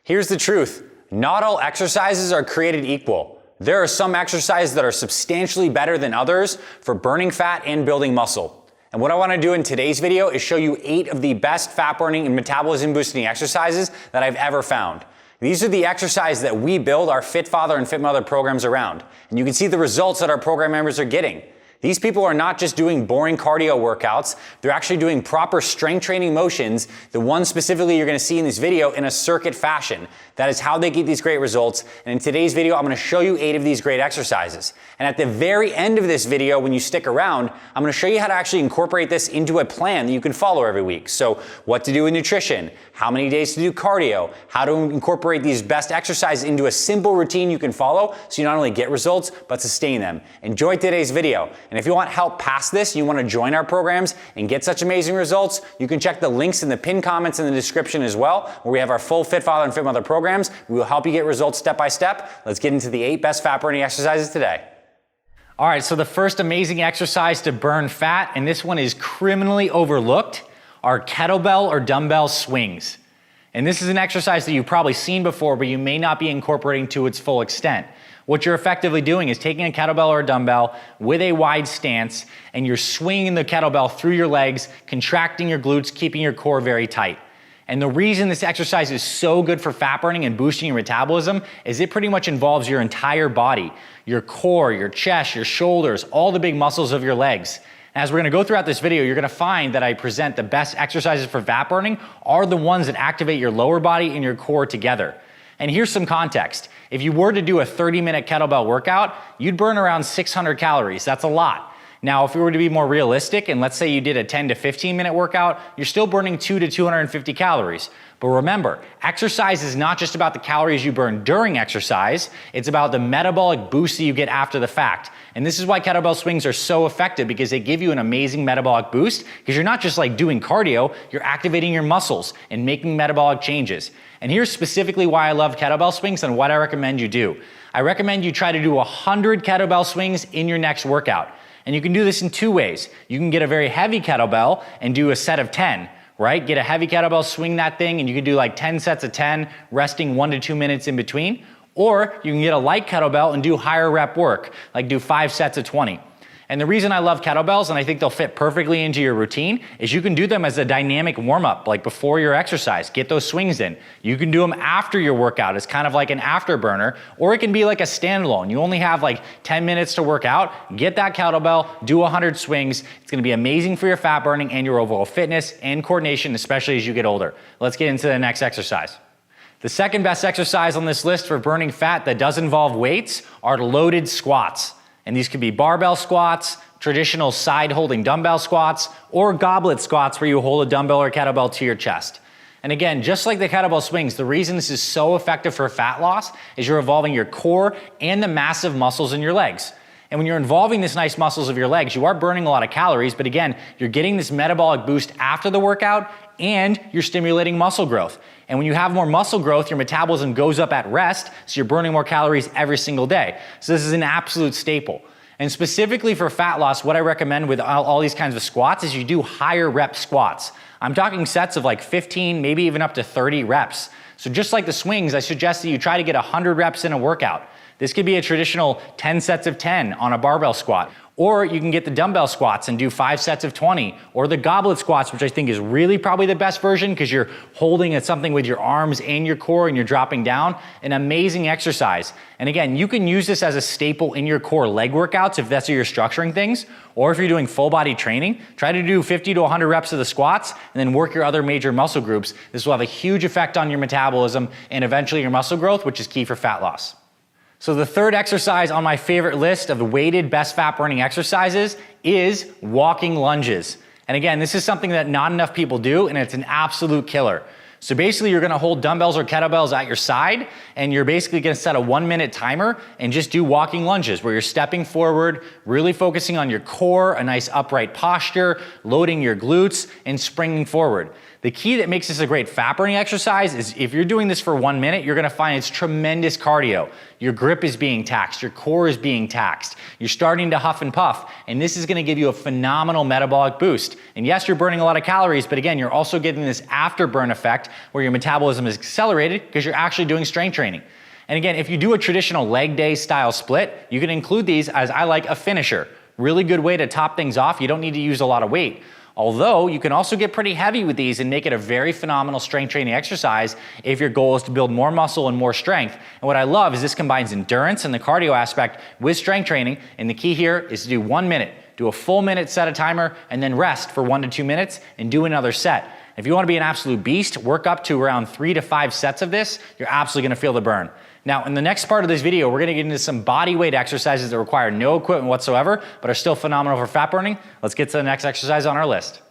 Here's the truth. Not all exercises are created equal. There are some exercises that are substantially better than others for burning fat and building muscle. And what I want to do in today's video is show you 8 of the best fat burning and metabolism boosting exercises that I've ever found. These are the exercises that we build our Fit Father and Fit Mother programs around. And you can see the results that our program members are getting. These people are not just doing boring cardio workouts, they're actually doing proper strength training motions, the one specifically you're going to see in this video, in a circuit fashion. That is how they get these great results. And in today's video, I'm going to show you 8 of these great exercises. And at the very end of this video, when you stick around, I'm going to show you how to actually incorporate this into a plan that you can follow every week. So what to do with nutrition, how many days to do cardio, how to incorporate these best exercises into a simple routine you can follow so you not only get results, but sustain them. Enjoy today's video. And if you want help past this, you want to join our programs and get such amazing results, you can check the links in the pinned comments in the description as well, where we have our full Fit Father and Fit Mother programs. We will help you get results step by step. Let's get into the 8 best fat burning exercises today. All right, so the first amazing exercise to burn fat, and this one is criminally overlooked, are kettlebell or dumbbell swings. And this is an exercise that you've probably seen before, but you may not be incorporating to its full extent. What you're effectively doing is taking a kettlebell or a dumbbell with a wide stance, and you're swinging the kettlebell through your legs, contracting your glutes, keeping your core very tight. And the reason this exercise is so good for fat burning and boosting your metabolism is it pretty much involves your entire body, your core, your chest, your shoulders, all the big muscles of your legs. As we're gonna go throughout this video, you're gonna find that I present the best exercises for fat burning are the ones that activate your lower body and your core together. And here's some context. If you were to do a 30-minute kettlebell workout, you'd burn around 600 calories. That's a lot. Now, if we were to be more realistic, and let's say you did a 10 to 15-minute workout, you're still burning 200 to 250 calories. But remember, exercise is not just about the calories you burn during exercise, it's about the metabolic boost that you get after the fact. And this is why kettlebell swings are so effective, because they give you an amazing metabolic boost, because you're not just like doing cardio, you're activating your muscles and making metabolic changes. And here's specifically why I love kettlebell swings and what I recommend you do. I recommend you try to do 100 kettlebell swings in your next workout. And you can do this in 2 ways. You can get a very heavy kettlebell and do a set of 10, right? Get a heavy kettlebell, swing that thing, and you can do like 10 sets of 10, resting 1 to 2 minutes in between. Or you can get a light kettlebell and do higher rep work, like do 5 sets of 20. And the reason I love kettlebells, and I think they'll fit perfectly into your routine, is you can do them as a dynamic warm-up, like before your exercise. Get those swings in. You can do them after your workout. It's kind of like an afterburner, or it can be like a standalone. You only have like 10 minutes to work out. Get that kettlebell, do 100 swings. It's gonna be amazing for your fat burning and your overall fitness and coordination, especially as you get older. Let's get into the next exercise. The second best exercise on this list for burning fat that does involve weights are loaded squats. And these could be barbell squats, traditional side holding dumbbell squats, or goblet squats where you hold a dumbbell or kettlebell to your chest. And again, just like the kettlebell swings, the reason this is so effective for fat loss is you're involving your core and the massive muscles in your legs. And when you're involving these nice muscles of your legs, you are burning a lot of calories, but again, you're getting this metabolic boost after the workout and you're stimulating muscle growth. And when you have more muscle growth, your metabolism goes up at rest, so you're burning more calories every single day. So this is an absolute staple. And specifically for fat loss, what I recommend with all these kinds of squats is you do higher rep squats. I'm talking sets of like 15, maybe even up to 30 reps. So just like the swings, I suggest that you try to get 100 reps in a workout. This could be a traditional 10 sets of 10 on a barbell squat. Or you can get the dumbbell squats and do 5 sets of 20, or the goblet squats, which I think is really probably the best version because you're holding at something with your arms and your core and you're dropping down. An amazing exercise. And again, you can use this as a staple in your core leg workouts if that's how you're structuring things, or if you're doing full body training, try to do 50 to 100 reps of the squats and then work your other major muscle groups. This will have a huge effect on your metabolism and eventually your muscle growth, which is key for fat loss. So the third exercise on my favorite list of the weighted best fat burning exercises is walking lunges. And again, this is something that not enough people do, and it's an absolute killer. So basically you're gonna hold dumbbells or kettlebells at your side, and you're basically gonna set a 1-minute timer and just do walking lunges where you're stepping forward, really focusing on your core, a nice upright posture, loading your glutes, and springing forward. The key that makes this a great fat burning exercise is if you're doing this for 1 minute, you're gonna find it's tremendous cardio. Your grip is being taxed, your core is being taxed, you're starting to huff and puff, and this is gonna give you a phenomenal metabolic boost. And yes, you're burning a lot of calories, but again, you're also getting this afterburn effect where your metabolism is accelerated because you're actually doing strength training. And again, if you do a traditional leg day style split, you can include these as I like a finisher. Really good way to top things off. You don't need to use a lot of weight. Although you can also get pretty heavy with these and make it a very phenomenal strength training exercise if your goal is to build more muscle and more strength. And what I love is this combines endurance and the cardio aspect with strength training. And the key here is to do 1 minute, do a full minute, set a timer, and then rest for 1 to 2 minutes and do another set. If you want to be an absolute beast, work up to around 3 to 5 sets of this. You're absolutely going to feel the burn. Now, in the next part of this video, we're gonna get into some body weight exercises that require no equipment whatsoever, but are still phenomenal for fat burning. Let's get to the next exercise on our list.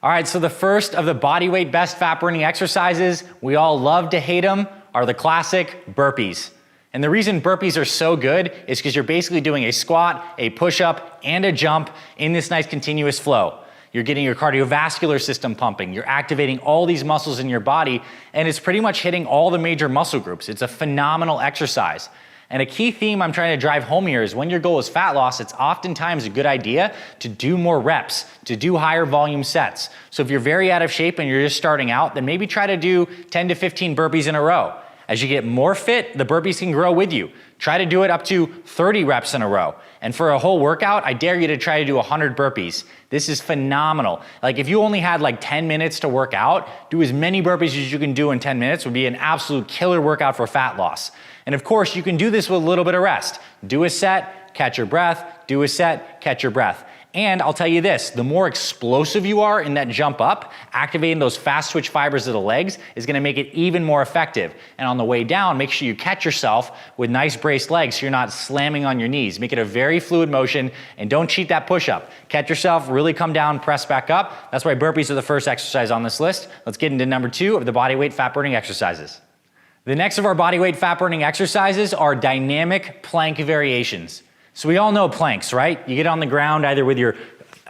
All right, so the first of the body weight best fat burning exercises, we all love to hate them, are the classic burpees. And the reason burpees are so good is because you're basically doing a squat, a push-up, and a jump in this nice continuous flow. You're getting your cardiovascular system pumping, you're activating all these muscles in your body, and it's pretty much hitting all the major muscle groups. It's a phenomenal exercise. And a key theme I'm trying to drive home here is when your goal is fat loss, it's oftentimes a good idea to do more reps, to do higher volume sets. So if you're very out of shape and you're just starting out, then maybe try to do 10 to 15 burpees in a row. As you get more fit, the burpees can grow with you. Try to do it up to 30 reps in a row. And for a whole workout, I dare you to try to do 100 burpees. This is phenomenal. Like if you only had like 10 minutes to work out, do as many burpees as you can do in 10 minutes would be an absolute killer workout for fat loss. And of course, you can do this with a little bit of rest. Do a set, catch your breath, do a set, catch your breath. And I'll tell you this, the more explosive you are in that jump up, activating those fast twitch fibers of the legs is gonna make it even more effective. And on the way down, make sure you catch yourself with nice braced legs so you're not slamming on your knees. Make it a very fluid motion and don't cheat that push up. Catch yourself, really come down, press back up. That's why burpees are the first exercise on this list. Let's get into number 2 of the bodyweight fat burning exercises. The next of our bodyweight fat burning exercises are dynamic plank variations. So we all know planks, right? You get on the ground either with your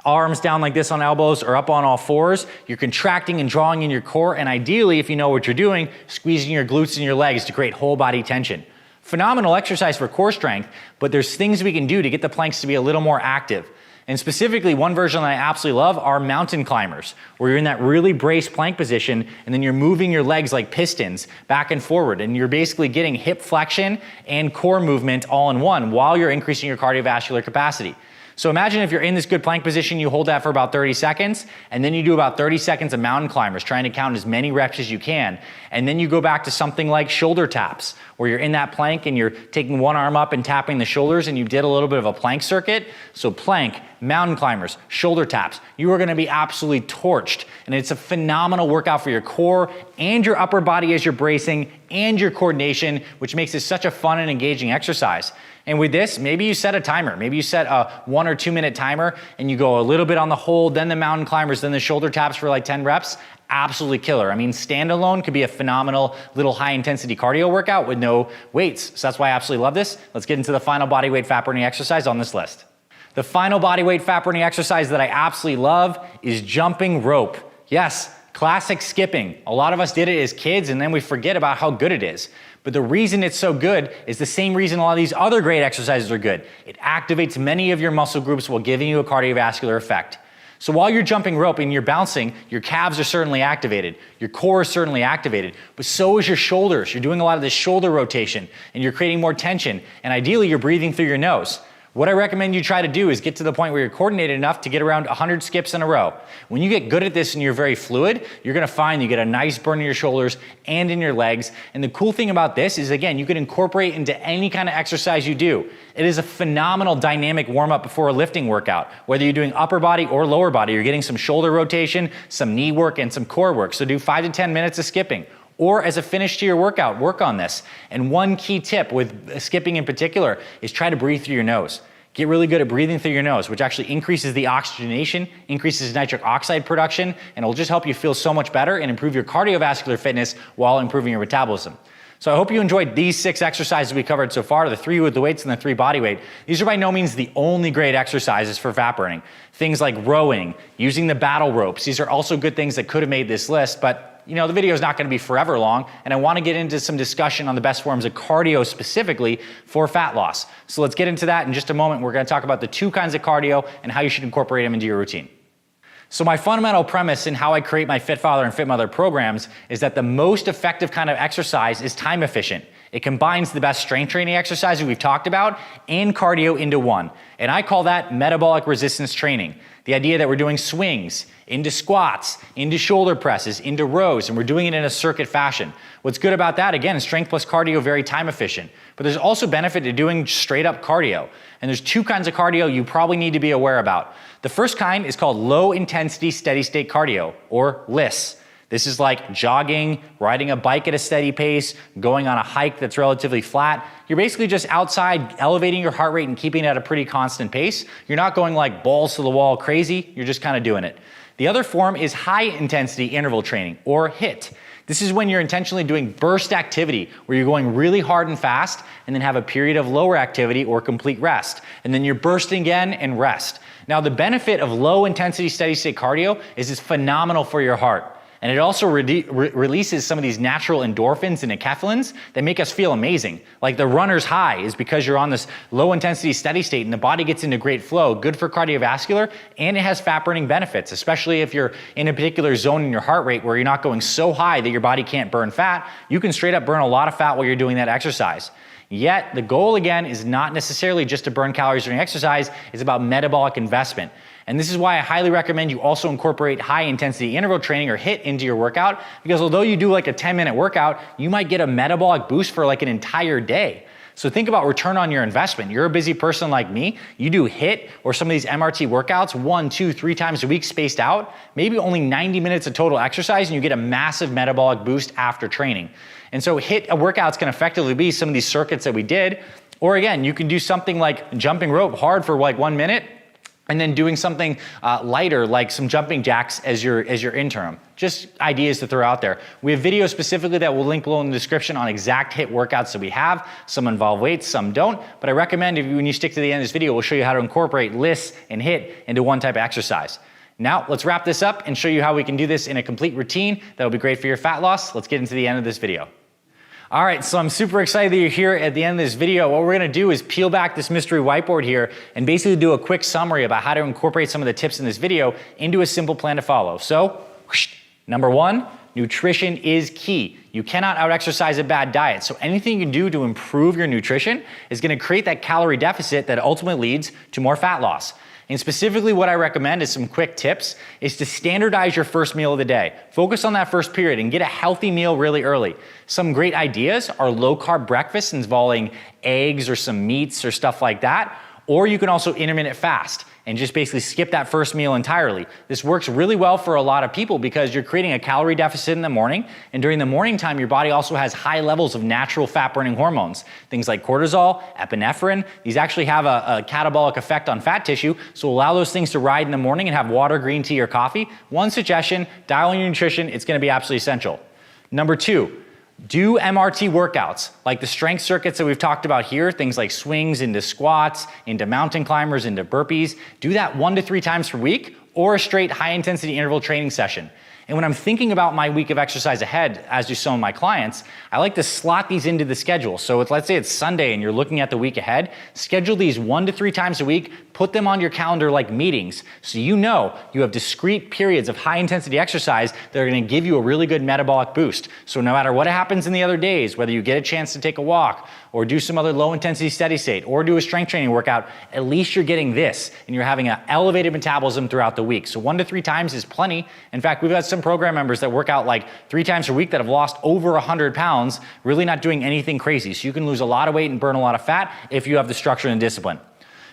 arms down like this on elbows or up on all fours. You're contracting and drawing in your core, and ideally, if you know what you're doing, squeezing your glutes and your legs to create whole body tension. Phenomenal exercise for core strength, but there's things we can do to get the planks to be a little more active. And specifically, one version that I absolutely love are mountain climbers, where you're in that really braced plank position and then you're moving your legs like pistons back and forward. And you're basically getting hip flexion and core movement all in one while you're increasing your cardiovascular capacity. So imagine if you're in this good plank position, you hold that for about 30 seconds, and then you do about 30 seconds of mountain climbers, trying to count as many reps as you can. And then you go back to something like shoulder taps, where you're in that plank and you're taking one arm up and tapping the shoulders, and you did a little bit of a plank circuit. So plank, mountain climbers, shoulder taps, you are gonna be absolutely torched. And it's a phenomenal workout for your core and your upper body as you're bracing and your coordination, which makes it such a fun and engaging exercise. And with this, maybe you set a timer. Maybe you set a 1 or 2 minute timer and you go a little bit on the hold, then the mountain climbers, then the shoulder taps for like 10 reps. Absolutely killer. I mean, standalone could be a phenomenal little high intensity cardio workout with no weights. So that's why I absolutely love this. Let's get into the final bodyweight fat burning exercise on this list. The final bodyweight fat burning exercise that I absolutely love is jumping rope. Yes, classic skipping. A lot of us did it as kids and then we forget about how good it is. But the reason it's so good is the same reason a lot of these other great exercises are good. It activates many of your muscle groups while giving you a cardiovascular effect. So while you're jumping rope and you're bouncing, your calves are certainly activated, your core is certainly activated, but so is your shoulders. You're doing a lot of this shoulder rotation and you're creating more tension, and ideally you're breathing through your nose. What I recommend you try to do is get to the point where you're coordinated enough to get around 100 skips in a row. When you get good at this and you're very fluid, you're gonna find you get a nice burn in your shoulders and in your legs. And the cool thing about this is, again, you can incorporate into any kind of exercise you do. It is a phenomenal dynamic warm-up before a lifting workout. Whether you're doing upper body or lower body, you're getting some shoulder rotation, some knee work, and some core work. So do 5 to 10 minutes of skipping. Or as a finish to your workout, work on this. And one key tip with skipping in particular is try to breathe through your nose. Get really good at breathing through your nose, which actually increases the oxygenation, increases nitric oxide production, and it'll just help you feel so much better and improve your cardiovascular fitness while improving your metabolism. So I hope you enjoyed these 6 exercises we covered so far, the 3 with the weights and the 3 body weight. These are by no means the only great exercises for fat burning. Things like rowing, using the battle ropes, these are also good things that could have made this list, but you know, the video is not gonna be forever long, and I wanna get into some discussion on the best forms of cardio specifically for fat loss. So let's get into that in just a moment. We're gonna talk about the 2 kinds of cardio and how you should incorporate them into your routine. So my fundamental premise in how I create my Fit Father and Fit Mother programs is that the most effective kind of exercise is time efficient. It combines the best strength training exercises we've talked about and cardio into one. And I call that metabolic resistance training. The idea that we're doing swings, into squats, into shoulder presses, into rows, and we're doing it in a circuit fashion. What's good about that, again, strength plus cardio, very time efficient. But there's also benefit to doing straight up cardio. And there's 2 kinds of cardio you probably need to be aware about. The first kind is called low intensity steady state cardio, or LISS. This is like jogging, riding a bike at a steady pace, going on a hike that's relatively flat. You're basically just outside elevating your heart rate and keeping it at a pretty constant pace. You're not going like balls to the wall crazy, you're just kind of doing it. The other form is high intensity interval training, or HIIT. This is when you're intentionally doing burst activity, where you're going really hard and fast, and then have a period of lower activity or complete rest. And then you're bursting again and rest. Now the benefit of low intensity steady state cardio is it's phenomenal for your heart. And it also releases some of these natural endorphins and enkephalins that make us feel amazing. Like the runner's high is because you're on this low intensity steady state and the body gets into great flow, good for cardiovascular, and it has fat burning benefits, especially if you're in a particular zone in your heart rate where you're not going so high that your body can't burn fat. You can straight up burn a lot of fat while you're doing that exercise. Yet the goal again is not necessarily just to burn calories during exercise, it's about metabolic investment. And this is why I highly recommend you also incorporate high intensity interval training, or HIIT, into your workout, because although you do like a 10-minute workout, you might get a metabolic boost for like an entire day. So think about return on your investment. You're a busy person like me, you do HIIT or some of these MRT workouts 1, 2, 3 times a week spaced out, maybe only 90 minutes of total exercise, and you get a massive metabolic boost after training. And so HIIT workouts can effectively be some of these circuits that we did, or again, you can do something like jumping rope hard for like 1 minute, and then doing something lighter like some jumping jacks as your interim. Just ideas to throw out there. We have videos specifically that we'll link below in the description on exact HIIT workouts that we have. Some involve weights, some don't, but I recommend when you stick to the end of this video, we'll show you how to incorporate LISS and HIIT into one type of exercise. Now, let's wrap this up and show you how we can do this in a complete routine that will be great for your fat loss. Let's get into the end of this video. All right, so I'm super excited that you're here at the end of this video. What we're gonna do is peel back this mystery whiteboard here and basically do a quick summary about how to incorporate some of the tips in this video into a simple plan to follow. So, number 1, nutrition is key. You cannot out-exercise a bad diet. So anything you can do to improve your nutrition is gonna create that calorie deficit that ultimately leads to more fat loss. And specifically what I recommend is some quick tips is to standardize your first meal of the day. Focus on that first period and get a healthy meal really early. Some great ideas are low carb breakfasts involving eggs or some meats or stuff like that. Or you can also intermittent fast and just basically skip that first meal entirely. This works really well for a lot of people because you're creating a calorie deficit in the morning, and during the morning time, your body also has high levels of natural fat burning hormones. Things like cortisol, epinephrine, these actually have a catabolic effect on fat tissue, so allow those things to ride in the morning and have water, green tea, or coffee. One suggestion, dial in your nutrition, it's gonna be absolutely essential. Number 2, do MRT workouts, like the strength circuits that we've talked about here, things like swings into squats, into mountain climbers, into burpees. Do that 1 to 3 times per week, or a straight high intensity interval training session. And when I'm thinking about my week of exercise ahead, as do some of my clients, I like to slot these into the schedule. So let's say it's Sunday and you're looking at the week ahead, schedule these 1 to 3 times a week, put them on your calendar like meetings, so you know you have discrete periods of high intensity exercise that are gonna give you a really good metabolic boost. So no matter what happens in the other days, whether you get a chance to take a walk, or do some other low intensity steady state, or do a strength training workout, at least you're getting this, and you're having an elevated metabolism throughout the week. So 1 to 3 times is plenty. In fact, we've got some program members that work out like 3 times a week that have lost over 100 pounds, really not doing anything crazy. So you can lose a lot of weight and burn a lot of fat if you have the structure and discipline.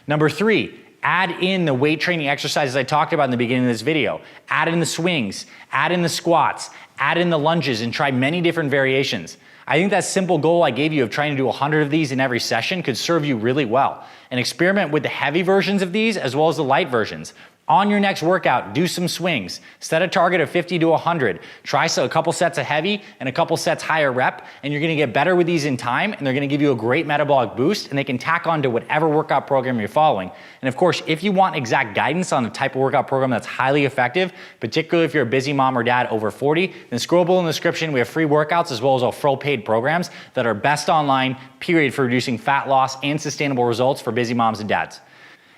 Number 3, add in the weight training exercises I talked about in the beginning of this video. Add in the swings, add in the squats, add in the lunges, and try many different variations. I think that simple goal I gave you of trying to do 100 of these in every session could serve you really well. And experiment with the heavy versions of these as well as the light versions. On your next workout, do some swings. Set a target of 50 to 100. Try a couple sets of heavy and a couple sets higher rep, and you're gonna get better with these in time, and they're gonna give you a great metabolic boost, and they can tack on to whatever workout program you're following. And of course, if you want exact guidance on the type of workout program that's highly effective, particularly if you're a busy mom or dad over 40, then scroll below in the description. We have free workouts as well as our full paid programs that are best online, period, for reducing fat loss and sustainable results for busy moms and dads.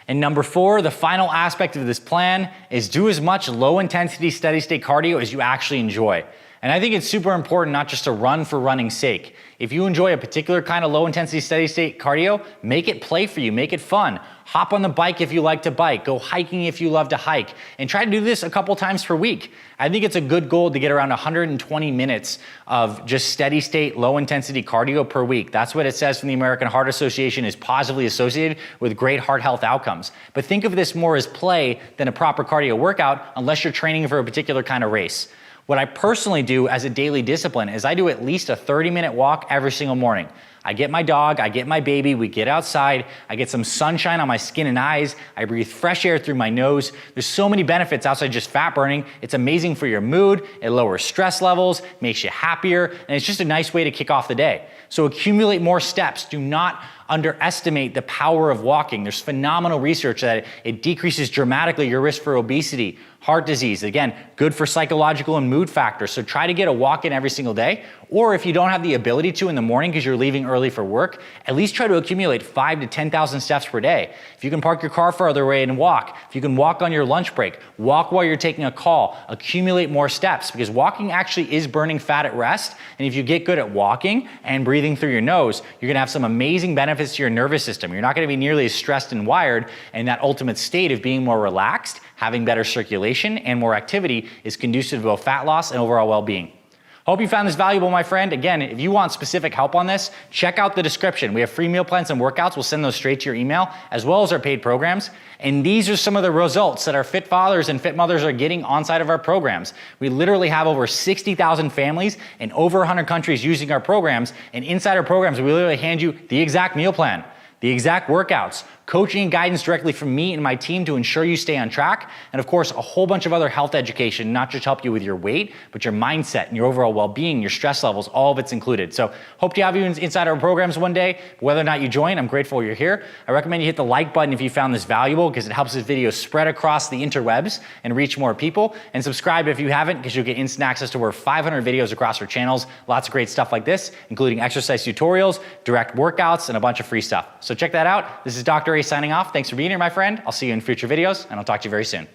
And number 4, the final aspect of this plan is do as much low intensity steady state cardio as you actually enjoy. And I think it's super important not just to run for running's sake. If you enjoy a particular kind of low intensity steady state cardio, make it play for you, make it fun. Hop on the bike if you like to bike, go hiking if you love to hike, and try to do this a couple times per week. I think it's a good goal to get around 120 minutes of just steady state low intensity cardio per week. That's what it says from the American Heart Association is positively associated with great heart health outcomes. But think of this more as play than a proper cardio workout unless you're training for a particular kind of race. What I personally do as a daily discipline is I do at least a 30-minute walk every single morning. I get my dog, I get my baby, we get outside, I get some sunshine on my skin and eyes, I breathe fresh air through my nose. There's so many benefits outside just fat burning. It's amazing for your mood, it lowers stress levels, makes you happier, and it's just a nice way to kick off the day. So accumulate more steps. Do not underestimate the power of walking. There's phenomenal research that it decreases dramatically your risk for obesity, heart disease. Again, good for psychological and mood factors. So try to get a walk in every single day. Or if you don't have the ability to in the morning because you're leaving early for work, at least try to accumulate 5,000 to 10,000 steps per day. If you can park your car farther away and walk, if you can walk on your lunch break, walk while you're taking a call, accumulate more steps because walking actually is burning fat at rest. And if you get good at walking and breathing through your nose, you're gonna have some amazing benefits to your nervous system. You're not gonna be nearly as stressed and wired, and that ultimate state of being more relaxed, having better circulation and more activity is conducive to both fat loss and overall well-being. Hope you found this valuable, my friend. Again, if you want specific help on this, check out the description. We have free meal plans and workouts. We'll send those straight to your email, as well as our paid programs. And these are some of the results that our fit fathers and fit mothers are getting onside of our programs. We literally have over 60,000 families in over 100 countries using our programs. And inside our programs, we literally hand you the exact meal plan, the exact workouts, coaching and guidance directly from me and my team to ensure you stay on track, and of course, a whole bunch of other health education, not just help you with your weight, but your mindset and your overall well-being, your stress levels, all of it's included. So hope to have you inside our programs one day. Whether or not you join, I'm grateful you're here. I recommend you hit the like button if you found this valuable because it helps this video spread across the interwebs and reach more people. And subscribe if you haven't because you'll get instant access to over 500 videos across our channels. Lots of great stuff like this, including exercise tutorials, direct workouts, and a bunch of free stuff. So check that out. This is Dr. A signing off. Thanks for being here, my friend. I'll see you in future videos, and I'll talk to you very soon.